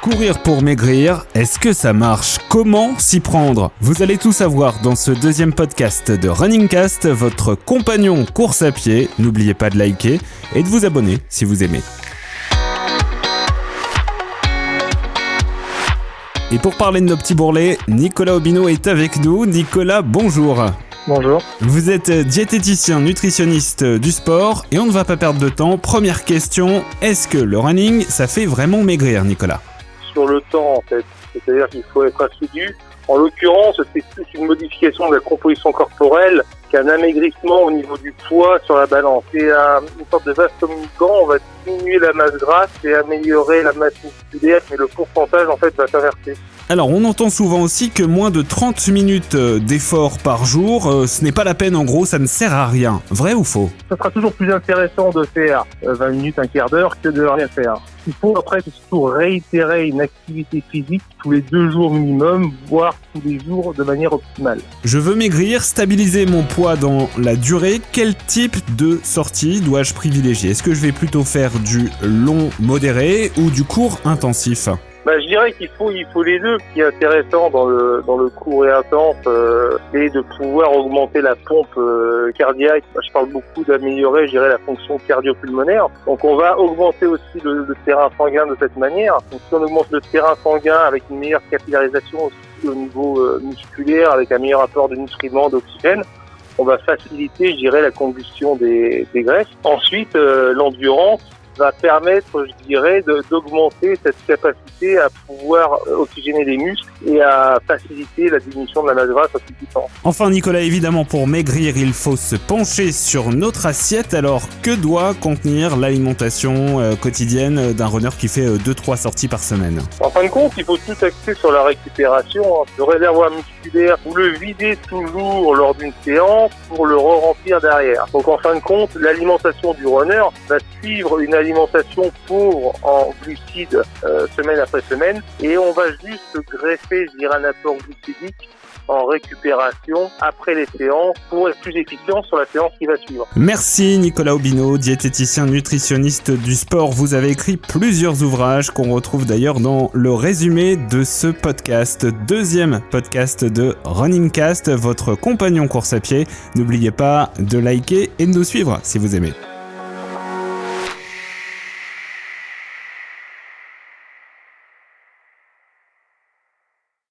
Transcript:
Courir pour maigrir, est-ce que ça marche ? Comment s'y prendre ? Vous allez tout savoir dans ce deuxième podcast de Running Cast, votre compagnon course à pied. N'oubliez pas de liker et de vous abonner si vous aimez. Et pour parler de nos petits bourrelets, Nicolas Aubino est avec nous. Nicolas, bonjour. Bonjour. Vous êtes diététicien, nutritionniste du sport et on ne va pas perdre de temps. Première question, est-ce que le running, ça fait vraiment maigrir, Nicolas ? Sur le temps, en fait, c'est-à-dire qu'il faut être assidu. En l'occurrence, c'est plus une modification de la composition corporelle qu'un amaigrissement au niveau du poids sur la balance. C'est une sorte de vase communicant, on va diminuer la masse grasse et améliorer la masse musculaire, mais le pourcentage, en fait, va s'inverser. Alors, on entend souvent aussi que moins de 30 minutes d'effort par jour, ce n'est pas la peine, en gros, ça ne sert à rien. Vrai ou faux ? Ça sera toujours plus intéressant de faire 20 minutes, un quart d'heure que de rien faire. Il faut après surtout réitérer une activité physique tous les 2 jours minimum, voire tous les jours de manière optimale. Je veux maigrir, stabiliser mon poids dans la durée. Quel type de sortie dois-je privilégier ? Est-ce que je vais plutôt faire du long modéré ou du court intensif ? Je dirais qu'il faut les deux. Ce qui est intéressant dans le court et intense, c'est de pouvoir augmenter la pompe cardiaque. Je parle beaucoup d'améliorer, je dirais, la fonction cardio-pulmonaire. Donc on va augmenter aussi le terrain sanguin de cette manière. Donc si on augmente le terrain sanguin avec une meilleure capillarisation aussi au niveau musculaire, avec un meilleur apport de nutriments, d'oxygène, on va faciliter, je dirais, la combustion des graisses. Ensuite, l'endurance va permettre, je dirais, d'augmenter cette capacité à pouvoir oxygéner les muscles et à faciliter la diminution de la masse grasse au fil du temps. Enfin, Nicolas, évidemment, pour maigrir, il faut se pencher sur notre assiette. Alors, que doit contenir l'alimentation quotidienne d'un runner qui fait 2-3 sorties par semaine ? En fin de compte, il faut tout axer sur la récupération. Le réservoir musculaire, vous le videz toujours lors d'une séance pour le re-remplir derrière. Donc, en fin de compte, l'alimentation du runner va suivre une alimentation pauvre en glucides semaine après semaine et on va juste greffer, je dirais, un apport glucidique en récupération après les séances pour être plus efficient sur la séance qui va suivre. Merci Nicolas Aubino, diététicien nutritionniste du sport. Vous avez écrit plusieurs ouvrages qu'on retrouve d'ailleurs dans le résumé de ce podcast. Deuxième podcast de Running Cast, votre compagnon course à pied. N'oubliez pas de liker et de nous suivre si vous aimez.